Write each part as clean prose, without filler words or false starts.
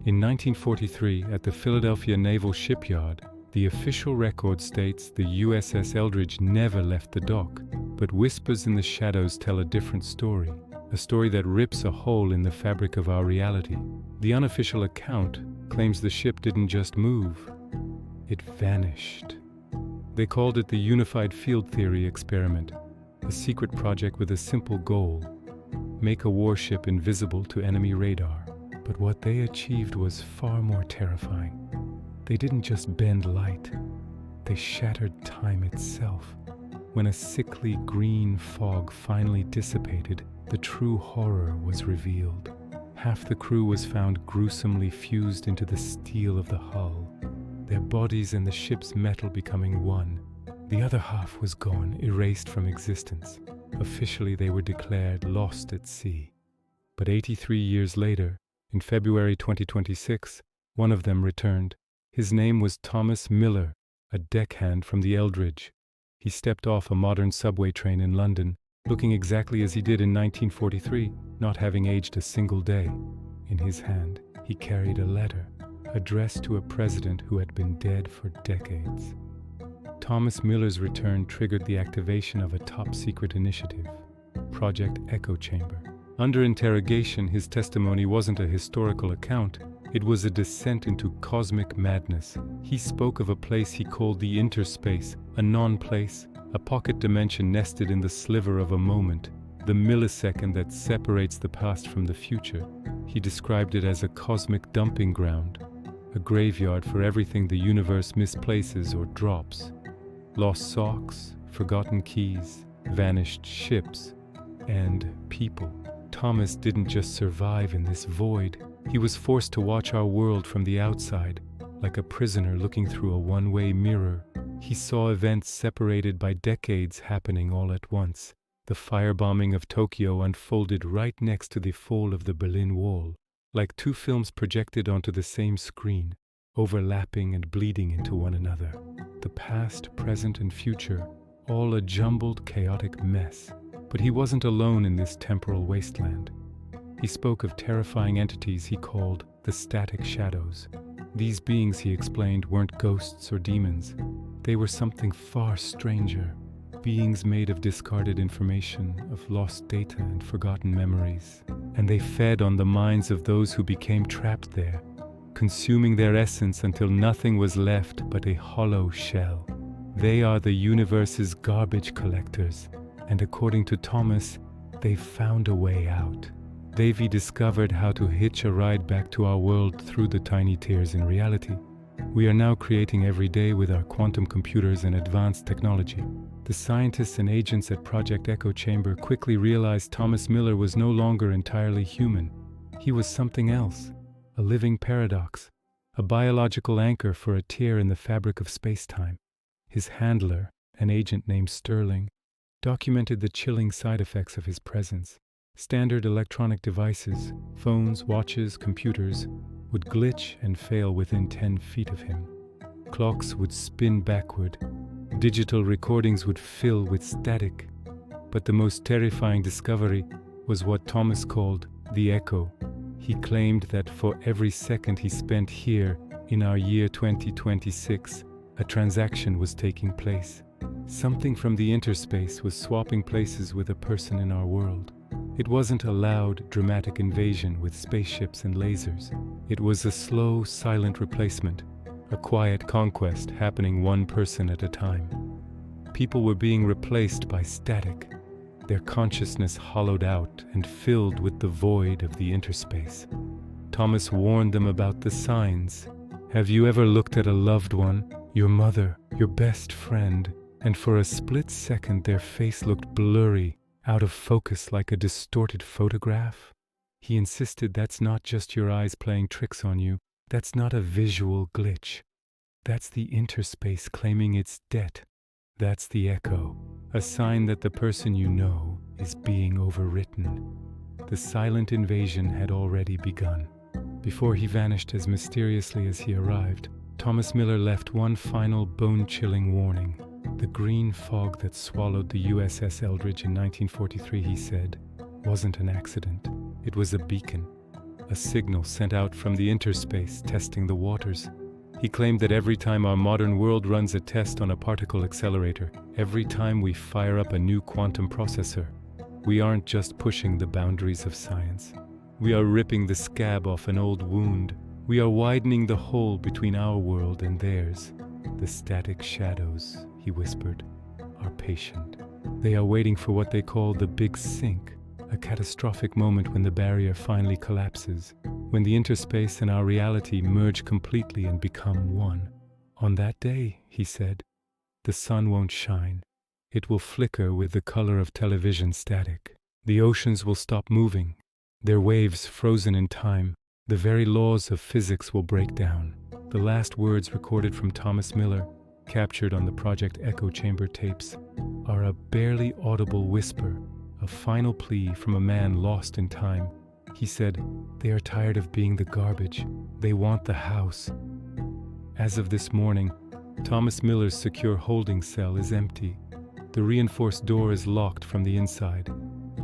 In 1943, at the Philadelphia Naval Shipyard, the official record states the USS Eldridge never left the dock, but whispers in the shadows tell a different story, a story that rips a hole in the fabric of our reality. The unofficial account claims the ship didn't just move, it vanished. They called it the Unified Field Theory Experiment, a secret project with a simple goal: make a warship invisible to enemy radar. But what they achieved was far more terrifying. They didn't just bend light, they shattered time itself. When a sickly green fog finally dissipated, the true horror was revealed. Half the crew was found gruesomely fused into the steel of the hull, their bodies and the ship's metal becoming one. The other half was gone, erased from existence. Officially, they were declared lost at sea. But 83 years later, in February 2026, one of them returned. His name was Thomas Miller, a deckhand from the Eldridge. He stepped off a modern subway train in London, looking exactly as he did in 1943, not having aged a single day. In his hand, he carried a letter, addressed to a president who had been dead for decades. Thomas Miller's return triggered the activation of a top-secret initiative, Project Echo Chamber. Under interrogation, his testimony wasn't a historical account, it was a descent into cosmic madness. He spoke of a place he called the Interspace, a non-place, a pocket dimension nested in the sliver of a moment, the millisecond that separates the past from the future. He described it as a cosmic dumping ground, a graveyard for everything the universe misplaces or drops. Lost socks, forgotten keys, vanished ships, and people. Thomas didn't just survive in this void. He was forced to watch our world from the outside, like a prisoner looking through a one-way mirror. He saw events separated by decades happening all at once. The firebombing of Tokyo unfolded right next to the fall of the Berlin Wall, like two films projected onto the same screen, overlapping and bleeding into one another. The past, present, and future, all a jumbled, chaotic mess. But he wasn't alone in this temporal wasteland. He spoke of terrifying entities he called the static shadows. These beings, he explained, weren't ghosts or demons. They were something far stranger. Beings made of discarded information, of lost data and forgotten memories. And they fed on the minds of those who became trapped there, consuming their essence until nothing was left but a hollow shell. They are the universe's garbage collectors. And according to Thomas, they've found a way out. They've discovered how to hitch a ride back to our world through the tiny tears in reality. We are now creating every day with our quantum computers and advanced technology. The scientists and agents at Project Echo Chamber quickly realized Thomas Miller was no longer entirely human. He was something else, a living paradox, a biological anchor for a tear in the fabric of space-time. His handler, an agent named Sterling, documented the chilling side effects of his presence. Standard electronic devices, phones, watches, computers, would glitch and fail within 10 feet of him. Clocks would spin backward. Digital recordings would fill with static. But the most terrifying discovery was what Thomas called the echo. He claimed that for every second he spent here in our year 2026, a transaction was taking place. Something from the interspace was swapping places with a person in our world. It wasn't a loud, dramatic invasion with spaceships and lasers. It was a slow, silent replacement, a quiet conquest happening one person at a time. People were being replaced by static, their consciousness hollowed out and filled with the void of the interspace. Thomas warned them about the signs. Have you ever looked at a loved one, your mother, your best friend, and for a split second their face looked blurry, out of focus like a distorted photograph? He insisted that's not just your eyes playing tricks on you, that's not a visual glitch. That's the interspace claiming its debt. That's the echo, a sign that the person you know is being overwritten. The silent invasion had already begun. Before he vanished as mysteriously as he arrived, Thomas Miller left one final bone-chilling warning. The green fog that swallowed the USS Eldridge in 1943, he said, wasn't an accident. It was a beacon, a signal sent out from the Interspace testing the waters. He claimed that every time our modern world runs a test on a particle accelerator, every time we fire up a new quantum processor, we aren't just pushing the boundaries of science. We are ripping the scab off an old wound. We are widening the hole between our world and theirs. The static shadows, he whispered, are patient. They are waiting for what they call the big sink, a catastrophic moment when the barrier finally collapses, when the interspace and our reality merge completely and become one. On that day, he said, the sun won't shine. It will flicker with the color of television static. The oceans will stop moving, their waves frozen in time. The very laws of physics will break down. The last words recorded from Thomas Miller, captured on the Project Echo Chamber tapes, are a barely audible whisper, a final plea from a man lost in time. He said, they are tired of being the garbage. They want the house. As of this morning, Thomas Miller's secure holding cell is empty. The reinforced door is locked from the inside.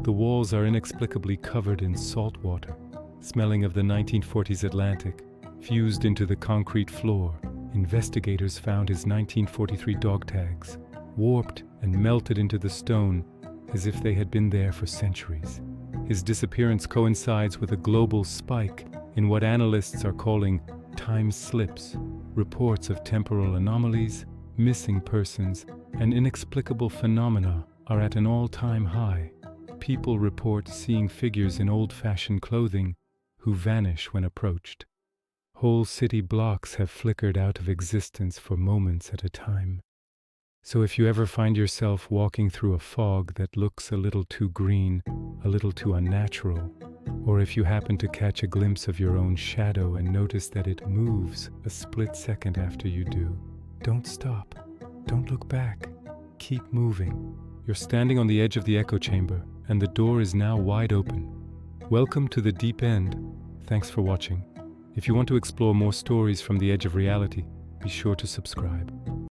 The walls are inexplicably covered in salt water, smelling of the 1940s Atlantic, fused into the concrete floor. Investigators found his 1943 dog tags, warped and melted into the stone as if they had been there for centuries. His disappearance coincides with a global spike in what analysts are calling time slips, reports of temporal anomalies, missing persons, and inexplicable phenomena are at an all-time high. People report seeing figures in old-fashioned clothing who vanish when approached. Whole city blocks have flickered out of existence for moments at a time. So if you ever find yourself walking through a fog that looks a little too green, a little too unnatural, or if you happen to catch a glimpse of your own shadow and notice that it moves a split second after you do, don't stop. Don't look back. Keep moving. You're standing on the edge of the echo chamber, and the door is now wide open. Welcome to the deep end. Thanks for watching. If you want to explore more stories from the edge of reality, be sure to subscribe.